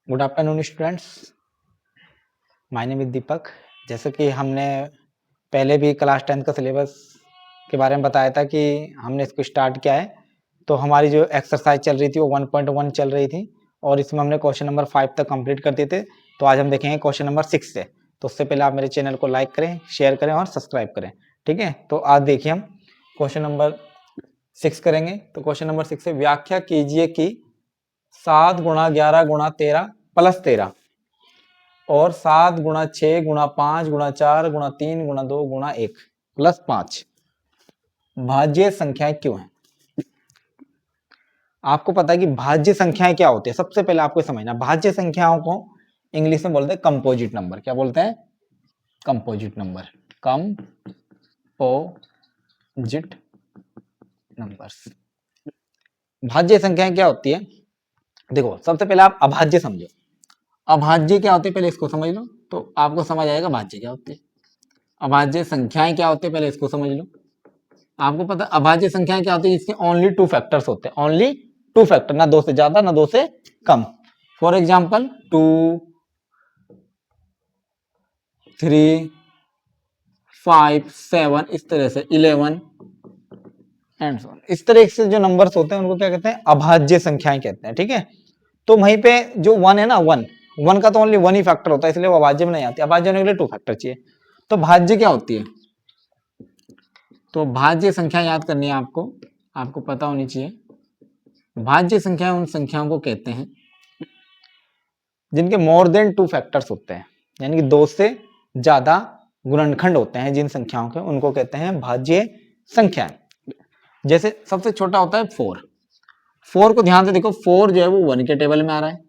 Good afternoon students, my name is Deepak. जैसे कि हमने पहले भी क्लास 10 का सिलेबस के बारे में बताया था कि हमने इसको स्टार्ट किया है, तो हमारी जो एक्सरसाइज चल रही थी वो 1.1 चल रही थी और इसमें हमने क्वेश्चन नंबर 5 तक कंप्लीट कर दिए थे। तो आज हम देखेंगे क्वेश्चन नंबर 6 से। तो उससे पहले आप मेरे चैनल को लाइक करें, शेयर करें और सब्सक्राइब करें, ठीक है। तो आज देखिए हम क्वेश्चन नंबर 6 करेंगे। तो क्वेश्चन नंबर 6 से व्याख्या कीजिए कि 7 गुणा 11 गुणा 13 प्लस 13 और 7 गुणा 6 गुणा 5 गुणा 4 गुणा 3 गुणा 2 गुणा 1 प्लस 5 भाज्य संख्याएं क्यों हैं। आपको पता है कि भाज्य संख्याएं क्या होती है। सबसे पहले आपको समझना, भाज्य संख्याओं को इंग्लिश में बोलते हैं कंपोजिट नंबर। क्या बोलते हैं? Composite number, composite numbers. भाज्य संख्याएं क्या होती है? देखो, सबसे पहले आप अभाज्य समझो। अभाज्य क्या होती है पहले इसको समझ लो, तो आपको समझ आएगा भाज्य क्या होती है। अभाज्य संख्याएं क्या होती है पहले इसको समझ लो। आपको पता अभाज्य संख्याएं क्या होती है? जिसके ओनली 2 फैक्टर्स होते हैं। ओनली 2 फैक्टर, ना 2 से ज्यादा ना 2 से कम। फॉर एग्जाम्पल 2, 3, 5, 7, इस तरह से 11 एंड सो ऑन। इस तरह से जो नंबर्स होते हैं उनको क्या कहते हैं? अभाज्य संख्याएं कहते हैं, ठीक है। तो वहीं पे जो 1 है ना, 1 का तो ओनली 1 ही फैक्टर होता है, इसलिए वो अभाज्य में नहीं आती। अभाज्य होने के लिए 2 फैक्टर चाहिए। तो भाज्य क्या होती है? तो भाज्य संख्या याद करनी है आपको, आपको पता होनी चाहिए। भाज्य संख्या उन संख्याओं को कहते हैं जिनके मोर देन 2 फैक्टर्स होते हैं, यानी कि 2 से ज्यादा गुणनखंड होते हैं जिन संख्याओं के, उनको कहते हैं भाज्य संख्याएं। जैसे सबसे छोटा होता है 4 को ध्यान से देखो। 4 जो है वो 1 के टेबल में आ रहा है,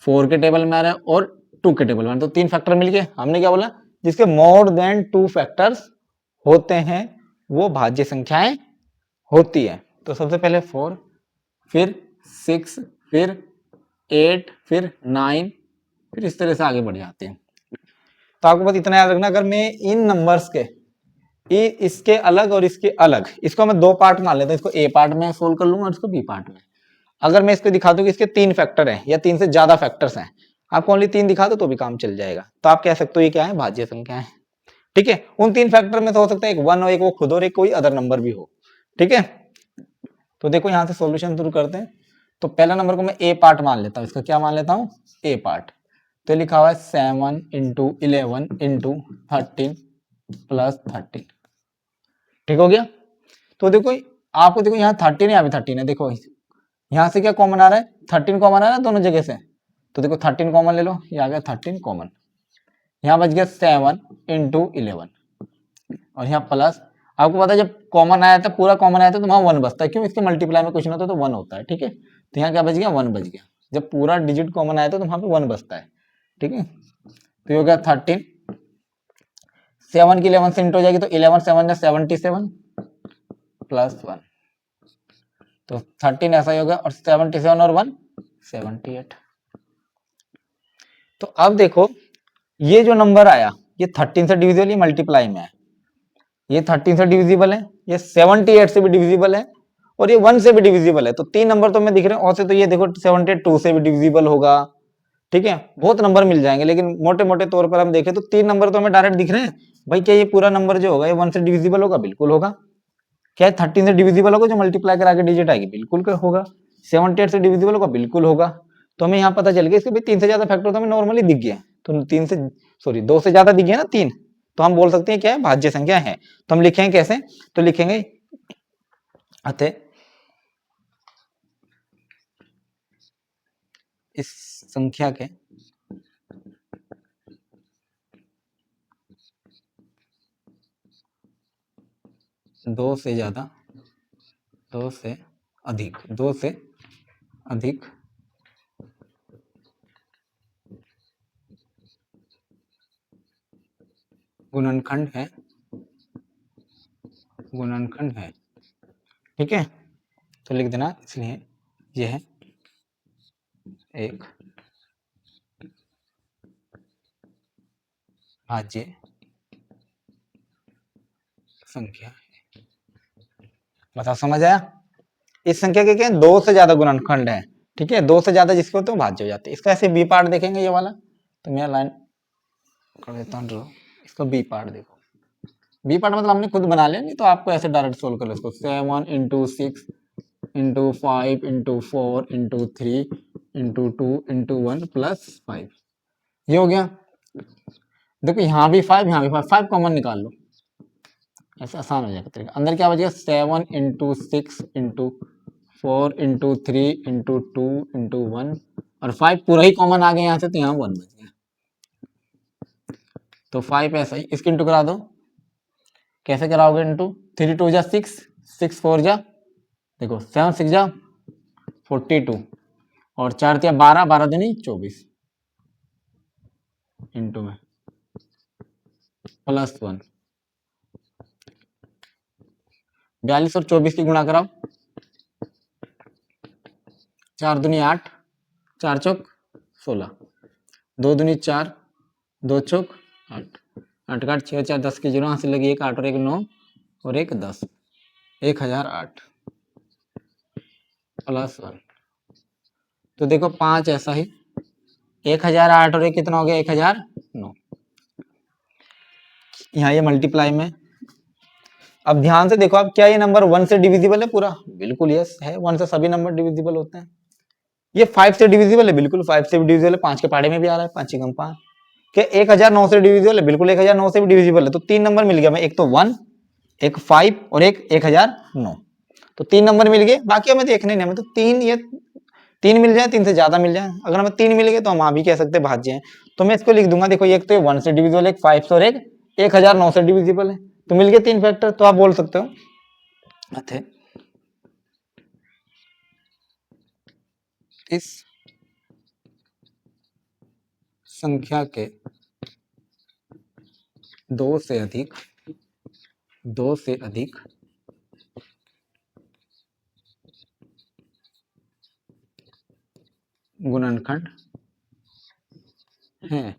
4 के टेबल में आ रहा है और 2 के टेबल में, तो 3 फैक्टर मिल गए। हमने क्या बोला? जिसके मोर देन 2 फैक्टर्स होते हैं वो भाज्य संख्याएं होती है। तो सबसे पहले 4, फिर 6, फिर 8, फिर 9, फिर इस तरह से आगे बढ़ जाते हैं। तो आपको बस इतना याद रखना, अगर मैं इन नंबर्स के इसके अलग और इसके अलग, इसको मैं 2 पार्ट मान लेता हूं, इसको ए पार्ट में सोल्व कर लूंगा और इसको बी पार्ट में। अगर मैं इसको दिखा दूं कि इसके 3 फैक्टर हैं या 3 से ज्यादा फैक्टर्स हैं, आपको ओनली 3 दिखा दो तो भी काम चल जाएगा। तो आप कह सकते हो ये क्या है? भाज्य संख्या है, ठीक है। उन 3 फैक्टर में तो हो सकता है एक 1 हो, एक वो खुद और एक कोई अदर नंबर भी हो, ठीक है। तो देखो यहां से सॉल्यूशन शुरू करते हैं। तो पहला नंबर को मैं ए पार्ट मान लेता हूं, इसका क्या मान लेता हूं? ए पार्ट। तो लिखा हुआ है 7 इंटू 11 इंटू 13 प्लस 13, ठीक हो गया। तो देखो आपको, देखो यहाँ 13 है, यहाँ भी 13 है। देखो यहाँ से क्या कॉमन आ रहा है? 13 कॉमन आ रहा है दोनों जगह से। तो देखो 13 कॉमन ले लो, ये आ गया 13 कॉमन। यहाँ बच गया 7 इंटू 11 और यहाँ प्लस। आपको पता है जब कॉमन आया था, पूरा कॉमन आया था, तो वहां 1 बचता है। क्यों? इसके मल्टीप्लाई में कुछ नहीं होता तो 1 होता है, ठीक है। तो यहाँ क्या बच गया? 1 बच गया। जब पूरा डिजिट कॉमन आया था तो वहां पे 1 बचता है, ठीक है। तो ये हो गया 13। 7 की 11 से इंटू हो जाएगी, तो 11 7 77 प्लस 1, तो 13 ऐसा ही होगा। और 77 और 1 78। तो अब देखो ये जो नंबर आया ये 13 से डिविजिबल, ये मल्टीप्लाई में है। ये 13 से डिविजिबल है, ये 78 से भी डिविजिबल है और ये 1 से भी डिविजिबल है। तो 3 नंबर तो मैं दिख रहे हैं। और से तो ये देखो 72 से भी डिविजिबल होगा, ठीक है। बहुत नंबर मिल जाएंगे, लेकिन मोटे मोटे तौर पर हम देखें तो 3 नंबर तो हमें डायरेक्ट दिख रहे हैं। भाई क्या ये पूरा नंबर जो होगा ये 1 से डिविजिबल होगा? बिल्कुल होगा। क्या 13 से डिविजिबल होगा? जो मल्टीप्लाई करा के डिजिट आएगी बिल्कुल होगा। 78 से डिविजिबल होगा? बिल्कुल होगा। तो हमें यहाँ पता चल गया इसके भाई 3 से ज्यादा फैक्टर तो हमें नॉर्मली दिख गया। तो 3 से, सॉरी 2 से ज्यादा दिख गया ना 3, तो हम बोल सकते हैं क्या है? भाज्य संख्या है। तो हम लिखेंगे कैसे? तो लिखेंगे अतः इस संख्या के दो से ज्यादा, 2 से अधिक, 2 से अधिक गुणनखंड है, गुणनखंड है, ठीक है। तो लिख देना, इसलिए यह एक भाज्य संख्या है। बताओ समझ आया? इस संख्या के क्या 2 से ज्यादा गुणनखंड है, ठीक है, 2 से ज्यादा जिसके होते हैं वो भाज्य हो जाते हैं। इसका ऐसे बी पार्ट देखेंगे ये वाला, तो मैं लाइन कर देता हूँ ड्रॉ। इसका बी पार्ट देखो, बी पार्ट मतलब हमने खुद बना लिया, नहीं तो आपको ऐसे डायरेक्ट सोल्व कर लो इसको। 7 into 6 into 5 into 4 into 3 into 2 into 1 plus 5, ये हो गया। देखो यहाँ भी 5, यहाँ भी 5, 5 कॉमन निकाल लो, ऐसे आसान हो जाएगा तरीका। अंदर क्या बचेगा, 7 into 6 into 4 into 3 into 2 into 1, और 5 पूरा ही कॉमन आ गया यहाँ से, तो यहाँ 1 बच गया। तो 5 ऐसा ही, इसकी इंटू करा दो। कैसे कराओगे इंटू, 3 2 जा 6, 6 4 जा, देखो 7 6 जा 42, और 4 तिया 12, 12 दूनी 24, इंटू में प्लस 1, 42 और 24 की गुणा कराओ, 4 दूनी 8, 4 चौक 16, 2 दूनी 4, 2 चौक 8, 8 का 6 4 10 की 0 यहाँ से लगी, 1 8 और 1 9 और 1 10, 1008 प्लस 1। तो देखो 5 ऐसा ही, 1008 और 1 कितना हो गया, 1009। यहाँ ये मल्टीप्लाई में, अब ध्यान से देखो आप, क्या ये नंबर 1 से डिविजिबल है पूरा, बिल्कुल यस है, 1 से सभी नंबर डिविजिबल होते हैं। ये 5 से डिविजिबल है, बिल्कुल 5 से भी डिविजिबल है, 5 के पहाड़े में भी आ रहा है, 5 कम 5। क्या 1009 से डिविजिबल है, बिल्कुल 1009 से भी डिविजिबल है। तो 3 नंबर मिल गया, मैं एक तो 1, एक 5 और एक 1009, तो 3 नंबर मिल गए। बाकी हमें देखने नहीं, हमें तो 3, ये 3 मिल जाए, 3 से ज्यादा मिल जाए। अगर हमें 3 मिल गए तो हम आ भी कह सकते हैं भाज्य हैं। तो मैं इसको लिख दूंगा, देखो एक तो 1 से डिविजिबल, एक 5 से और एक 1009 से डिविजिबल है, तो मिल गए 3 फैक्टर। तो आप बोल सकते हो अथे इस संख्या के 2 से अधिक गुणनखंड है।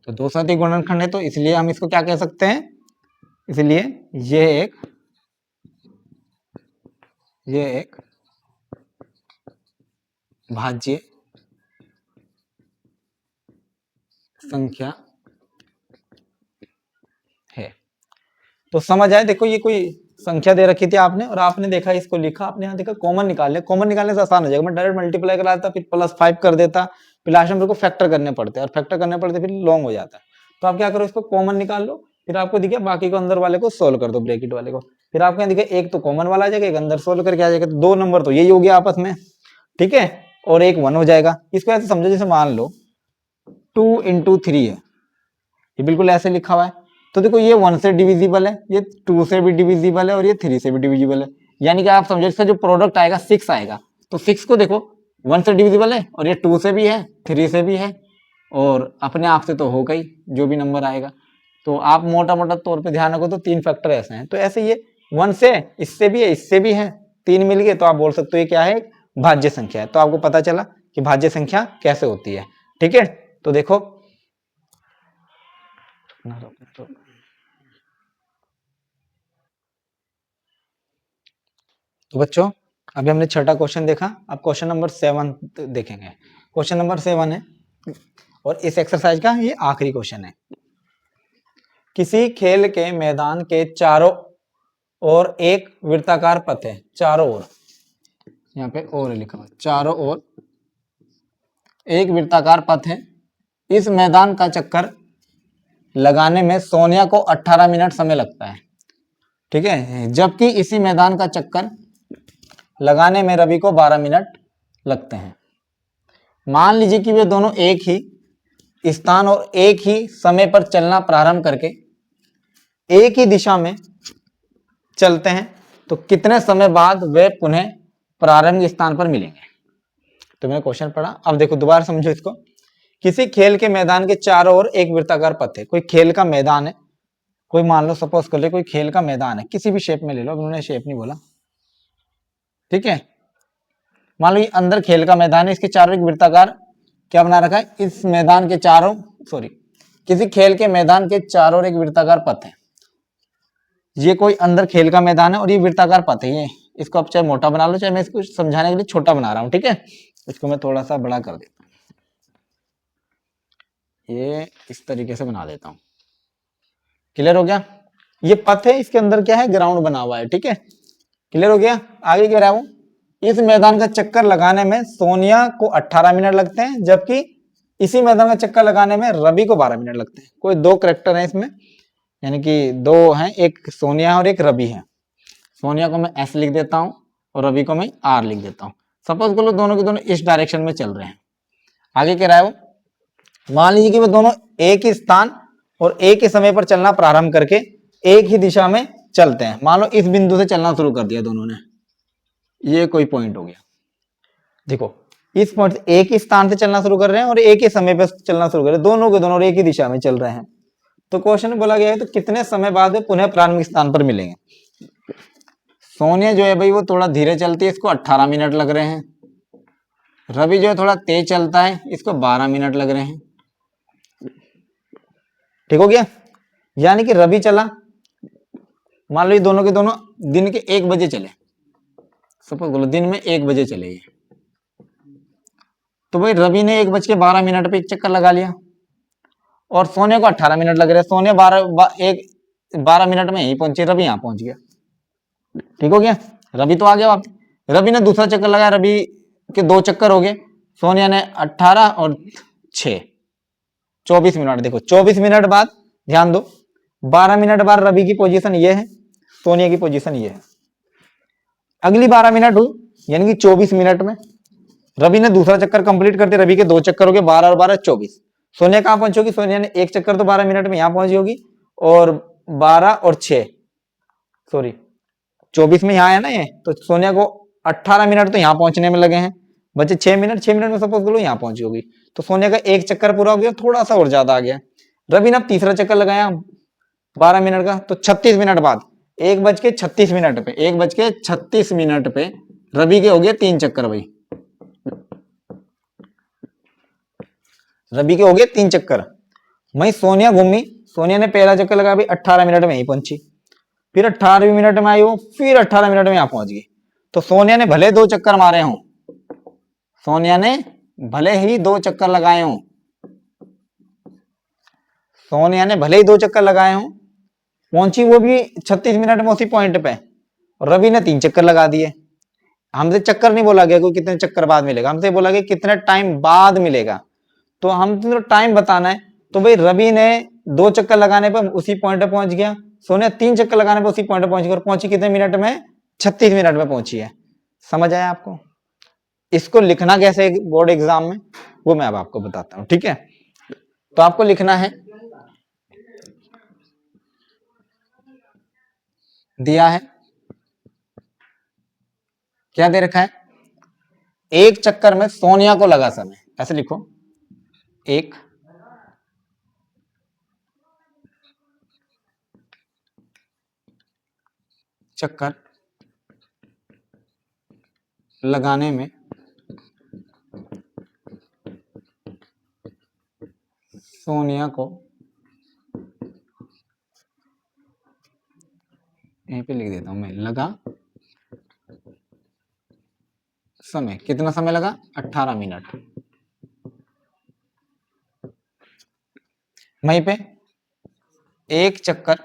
तो 2 से अधिक गुणनखंड है, तो इसलिए हम इसको क्या कह सकते हैं, इसलिए ये एक भाज्य संख्या है। तो समझ आए, देखो ये कोई संख्या दे रखी थी आपने, और आपने देखा इसको लिखा, आपने यहाँ देखा कॉमन निकालने, कॉमन निकालने से आसान हो जाएगा। मैं डायरेक्ट मल्टीप्लाई करा देता, फिर +5 कर देता, फिर लास्ट में मेरे को फैक्टर करने पड़ते हैं, और फैक्टर करने पड़ते फिर लॉन्ग हो जाता है। तो आप क्या करो, इसको कॉमन निकाल लो, फिर आपको दिखे बाकी को अंदर वाले को सोल्व कर दो, ब्रैकेट वाले को, फिर आपको यहाँ दिखे एक तो कॉमन वाला आ जाएगा, एक अंदर सोल्व करके आ जाएगा, तो 2 नंबर तो यही हो गया आपस में, ठीक है, और एक 1 हो जाएगा। इसको ऐसे समझो, जैसे मान लो 2 इंटू 3 है, ये बिल्कुल ऐसे लिखा हुआ है। तो देखो ये 1 से डिविजिबल है, ये 2 से भी डिविजिबल है, और ये 3 से भी डिविजिबल है। यानी कि आप समझो इसका जो प्रोडक्ट आएगा 6 आएगा। तो 6 को देखो 1 से डिविजिबल है, और ये 2 से भी है, 3 से भी है, और अपने आप से तो होगा ही जो भी नंबर आएगा। तो आप मोटा मोटा तौर पे ध्यान रखो, तो 3 फैक्टर ऐसे हैं। तो ऐसे ये 1 से, इससे भी है, इससे भी है, 3 मिल गए, तो आप बोल सकते हो ये क्या है, भाज्य संख्या है। तो आपको पता चला कि भाज्य संख्या कैसे होती है, ठीक है। तो देखो तो बच्चों, अभी हमने छठा क्वेश्चन देखा, अब क्वेश्चन नंबर 7 देखेंगे। क्वेश्चन नंबर 7 है, और इस एक्सरसाइज का ये आखिरी क्वेश्चन है। किसी खेल के मैदान के चारों ओर एक वृत्ताकार पथ है, चारों ओर, यहाँ पे और लिखा हुआ, चारों ओर एक वृत्ताकार पथ है। इस मैदान का चक्कर लगाने में सोनिया को 18 मिनट समय लगता है, ठीक है, जबकि इसी मैदान का चक्कर लगाने में रवि को 12 मिनट लगते हैं। मान लीजिए कि वे दोनों एक ही स्थान और एक ही समय पर चलना प्रारंभ करके एक ही दिशा में चलते हैं, तो कितने समय बाद वे पुनः प्रारंभिक स्थान पर मिलेंगे। तो मैंने क्वेश्चन पढ़ा, अब देखो दोबारा समझो इसको। किसी खेल के मैदान के चारों ओर एक वृत्ताकार पथ है, कोई खेल का मैदान है, कोई मान लो सपोज कर ले कोई खेल का मैदान है, किसी भी शेप में ले लो, उन्होंने शेप नहीं बोला, ठीक है। मान लो ये अंदर खेल का मैदान है, इसके चारों एक वृत्ताकार क्या बना रखा है, इस मैदान के चारों, किसी खेल के मैदान के चारों ओर एक वृत्ताकार पथ है। ये कोई अंदर खेल का मैदान है और ये वृत्ताकार पथ है, ये इसको आप चाहे मोटा बना लो, चाहे मैं इसको समझाने के लिए छोटा बना रहा हूं, ठीक है। इसको मैं थोड़ा सा बड़ा कर देता हूँ, ये इस तरीके से बना देता हूँ। क्लियर हो गया? ये पथ है, इसके अंदर क्या है, ग्राउंड बना हुआ है। ठीक है, क्लियर हो गया? आगे कह रहा हूं, इस मैदान का चक्कर लगाने में सोनिया को 18 मिनट लगते हैं, जबकि इसी मैदान का चक्कर लगाने में रवि को 12 मिनट लगते हैं। कोई दो करेक्टर हैं इसमें, यानी कि दो हैं, एक सोनिया और एक रवि है। सोनिया को मैं एस लिख देता हूं और रवि को मैं आर लिख देता हूं। सपोज कर लो दोनों के दोनों इस डायरेक्शन में चल रहे हैं। आगे कह रहा है वो, मान लीजिए कि वो दोनों एक ही स्थान और एक ही समय पर चलना प्रारंभ करके एक ही दिशा में चलते हैं। मान लो इस बिंदु से चलना शुरू कर दिया दोनों ने, ये कोई पॉइंट हो गया। देखो इस पॉइंट से एक ही स्थान से चलना शुरू कर रहे हैं और एक ही समय पर चलना शुरू कर रहे हैं, दोनों के दोनों एक ही दिशा में चल रहे हैं। तो क्वेश्चन में बोला गया है तो कितने समय बाद वे पुनः प्रारंभिक स्थान पर मिलेंगे। सोनिया जो है भाई वो थोड़ा धीरे चलती है, इसको 18 मिनट लग रहे हैं। रवि जो है थोड़ा तेज चलता है, इसको 12 मिनट लग रहे हैं। ठीक हो गया? यानी कि रवि चला, मान लो ये दोनों के दोनों दिन के 1 बजे चले, सपोज बोलो दिन में 1 बजे चले ये, तो भाई रवि ने 1:12 पे एक चक्कर लगा लिया और सोनिया को 18 मिनट लग रहे हैं। सोनिया 12 मिनट में यही पहुंची, रवि यहां पहुंच गया। ठीक हो गया? रवि तो आ गया वापस, रवि ने दूसरा चक्कर लगाया, रवि के 2 चक्कर हो गए। सोनिया ने 18 और 6 24 मिनट। देखो 24 मिनट बाद ध्यान दो, 12 मिनट बाद रवि की पोजीशन ये है, सोनिया की पोजीशन ये है। अगली 12 मिनट हुई, यानी कि 24 मिनट में रवि ने दूसरा चक्कर कंप्लीट कर दिया, रवि के 2 चक्कर हो गए, 12 और 12 24। सोनिया कहां पहुंची? सोनिया ने एक चक्कर तो 12 मिनट में यहां पहुंची होगी, और 12 और 6 सॉरी 24 में यहां है ना ये, तो सोनिया को 18 मिनट तो यहां पहुंचने में लगे हैं, बचे 6 मिनट। 6 मिनट में सपोज करो यहां पहुंची होगी, तो सोनिया का एक चक्कर पूरा हो गया, थोड़ा सा और ज्यादा आ गया। रवि ने अब तीसरा चक्कर लगाया 12 मिनट का, तो 36 मिनट बाद 1:36 पे 1:36 पे रवि के हो गए 3 चक्कर। भाई रवि के हो गए 3 चक्कर। वही सोनिया घूमी, सोनिया ने पहला चक्कर लगाया भाई 18 मिनट में ही पहुंची, फिर 18 मिनट में आई वो, फिर 18 मिनट में यहां पहुंच गई। तो सोनिया ने भले 2 चक्कर मारे हों, सोनिया ने भले ही 2 चक्कर लगाए हों, सोनिया ने भले ही 2 चक्कर लगाए हों, पहुंची वो भी 36 मिनट में उसी पॉइंट पे, और रवि ने 3 चक्कर लगा दिए। हमसे चक्कर नहीं बोला गया कोई कितने चक्कर बाद मिलेगा, हमसे बोला गया कितने टाइम बाद मिलेगा। तो हम तो टाइम बताना है, तो भाई रवि ने 2 चक्कर लगाने पर उसी पॉइंट पे पहुंच गया, सोनिया 3 चक्कर लगाने पर उसी पॉइंट पे पहुंच गई, और पहुंची कितने मिनट में? 36 मिनट में पहुंची है। समझ आया आपको? इसको लिखना कैसे बोर्ड एग्जाम में, वो मैं अब आपको बताता हूं। ठीक है, तो आपको लिखना है, दिया है, क्या दे रखा है? एक चक्कर में सोनिया को लगा समय, ऐसे लिखो, एक चक्कर लगाने में सोनिया को, यहीं पे लिख देता हूं मैं, लगा समय। कितना समय लगा? 18 मिनट। वहीं पे एक चक्कर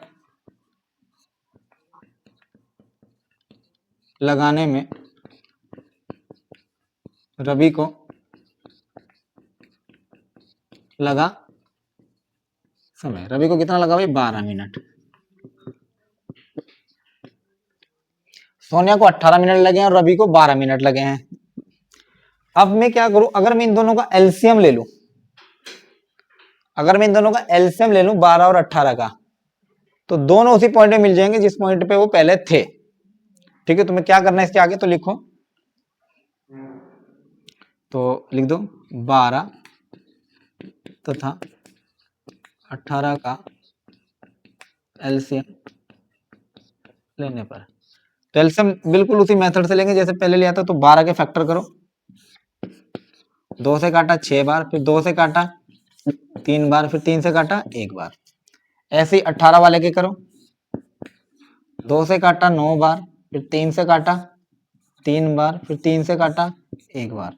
लगाने में रवि को लगा समय। रवि को कितना लगा भाई? 12 मिनट। सोनिया को 18 मिनट लगे हैं और रवि को 12 मिनट लगे हैं। अब मैं क्या करूं, अगर मैं इन दोनों का एलसीएम ले लूं, अगर मैं इन दोनों का एलसीएम ले लूं 12 और 18 का, तो दोनों उसी पॉइंट पे मिल जाएंगे जिस पॉइंट पे वो पहले थे। ठीक है, तुम्हें क्या करना है इसके आगे, तो लिखो, तो लिख दो 12 तथा 18 का एलसीएम लेने पर। तो एलसीएम बिल्कुल उसी मेथड से लेंगे जैसे पहले लिया था। तो 12 के फैक्टर करो, 2 से काटा 6 बार, फिर 2 से काटा 3 बार, फिर 3 से काटा 1 बार। ऐसे ही 18 वाले के करो, 2 से काटा 9 बार, फिर 3 से काटा 3 बार, फिर 3 से काटा 1 बार।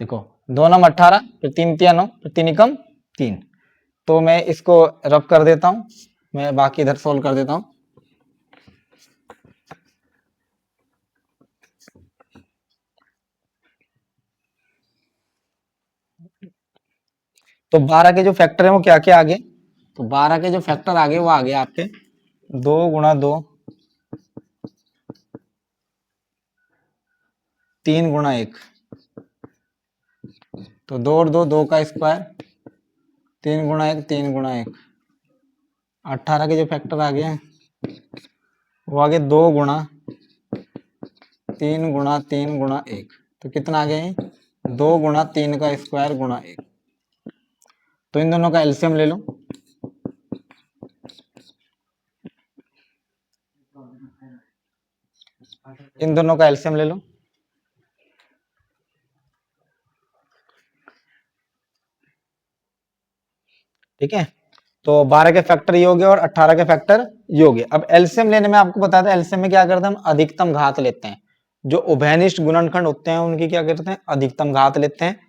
देखो 2 नम 18, फिर 3 तिया 9, फिर 3 एकम 3। तो मैं इसको रब कर देता हूं, मैं बाकी इधर सोल्व कर देता हूं। तो 12 के जो फैक्टर है वो क्या क्या आ गए, तो 12 के जो फैक्टर आ गए वो आ गए आपके 2 गुणा 2, 3 गुणा 1, तो 2 और 2 2 का स्क्वायर, 3 गुणा 1 3 गुणा 1, 18 के जो फैक्टर आ गए वो आ गए 2 गुणा 3 गुणा 3 गुणा 1, तो कितना आ गए 2 गुणा 3 का स्क्वायर गुणा 1। तो इन दोनों का एलसीएम ले लो, इन दोनों का एलसीएम ले लो। ठीक है, तो 12 के फैक्टर ये हो गए और 18 के फैक्टर ये हो गए। अब एलसीएम लेने में आपको बताया था, एलसीएम में क्या करते हैं हम अधिकतम घात लेते हैं, जो उभयनिष्ठ गुणनखंड होते हैं उनकी क्या करते हैं अधिकतम घात लेते हैं।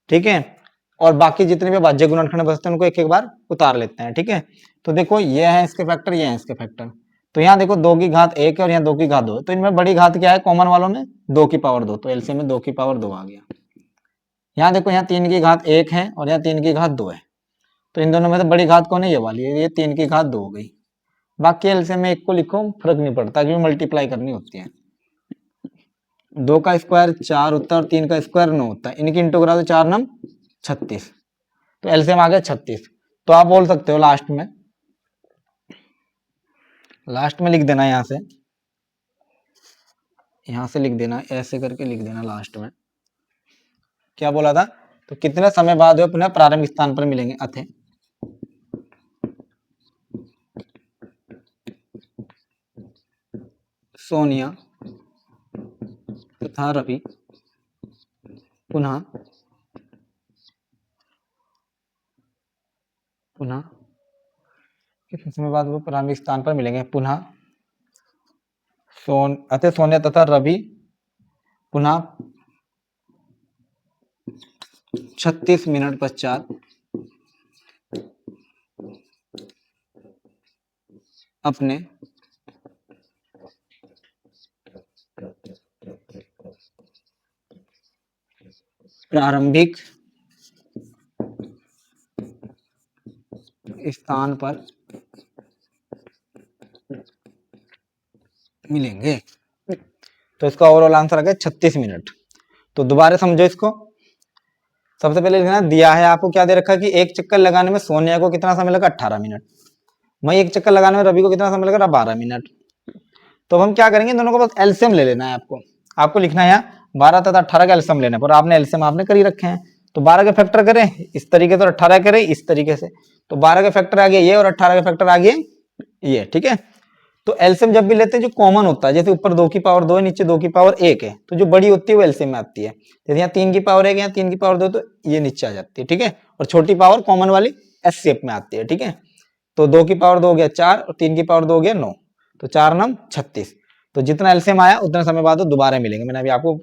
ठीक है, और बाकी जितने भी भाज्य गुणनखंड बचते हैं उनको एक एक बार उतार लेते हैं। ठीक है, तो देखो ये है इसके फैक्टर, ये है इसके फैक्टर। तो यहाँ देखो 2 की घात 1 है और यहाँ 2 की घात 2 है, तो इनमें बड़ी घात क्या है कॉमन वालों में 2 की पावर 2, तो एलसीएम में 2 की पावर 2 आ गया। यहाँ देखो यहाँ 3 की घात 1 है और यहाँ 3 की घात 2 है, तो इन दोनों में तो बड़ी घात कौन है ये वाली है, ये 3 की घात 2 हो गई। बाकी एलसीएम में 1 को लिखो फर्क नहीं पड़ता क्योंकि मल्टीप्लाई करनी होती है। 2 का स्क्वायर 4 होता है और 3 का स्क्वायर 9 होता है, इनकी इंटू करा दो 4 नम 36, तो एलसीएम आ गया 36। तो आप बोल सकते हो लास्ट में लिख देना, यहां से लिख देना, ऐसे करके लिख देना लास्ट में। क्या बोला था, तो कितने समय बाद वे पुनः प्रारंभिक स्थान पर मिलेंगे, अथे सोनिया तथा रवि पुनः कितने समय बाद वो प्रारंभिक स्थान पर मिलेंगे, पुनः अतः सोनिया तथा रवि पुनः 36 मिनट पश्चात अपने प्रारंभिक स्थान पर मिलेंगे। तो इसका ओवरऑल आंसर आ गया 36 मिनट। तो दोबारा समझो इसको, सबसे पहले लिखना दिया है आपको, क्या दे रखा है कि एक चक्कर लगाने में सोनिया को कितना समय लगा 18 मिनट, वहीं एक चक्कर लगाने में रवि को कितना समय लगा 12 मिनट। तो हम क्या करेंगे, दोनों को बस एलसीएम ले लेना है आपको लिखना है यहाँ 12 तथा 18 का एलसीएम लेना है, पर आपने एलसीएम आपने कर ही रखे हैं। तो 12 के फैक्टर करें इस तरीके से और 18 करें इस तरीके से, तो 12 के फैक्टर आ गए ये और 18 के फैक्टर आ गए ये। ठीक है, तो एलसीएम जब भी लेते हैं जो कॉमन होता है, जैसे ऊपर 2 की पावर 2 है नीचे 2 की पावर 1 है, तो जो बड़ी होती है वो एलसीएम में आती है। जैसे यहाँ 3 की पावर 1 यहाँ 3 की पावर 2, तो ये नीचे आ जाती है। ठीक है, और छोटी पावर कॉमन वाली एचसीएफ में आती है। ठीक है, तो 2 की पावर 2 हो गया 4 और 3 की पावर 2 हो गया 9, तो 4 नम 36। तो जितना एलसीएम आया उतने समय बाद दोबारा मिलेंगे, मैंने अभी आपको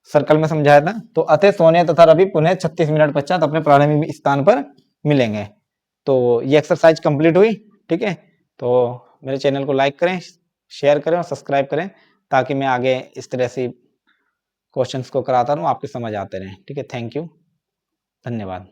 सर्कल में समझाया था। तो अतः सोनिया तथा रवि पुनः 36 मिनट पश्चात अपने प्रारंभिक स्थान पर मिलेंगे। तो ये एक्सरसाइज कंप्लीट हुई। ठीक है, तो मेरे चैनल को लाइक करें, शेयर करें और सब्सक्राइब करें, ताकि मैं आगे इस तरह से क्वेश्चंस को कराता रहूं, आपके समझ आते रहें। ठीक है, थैंक यू, धन्यवाद।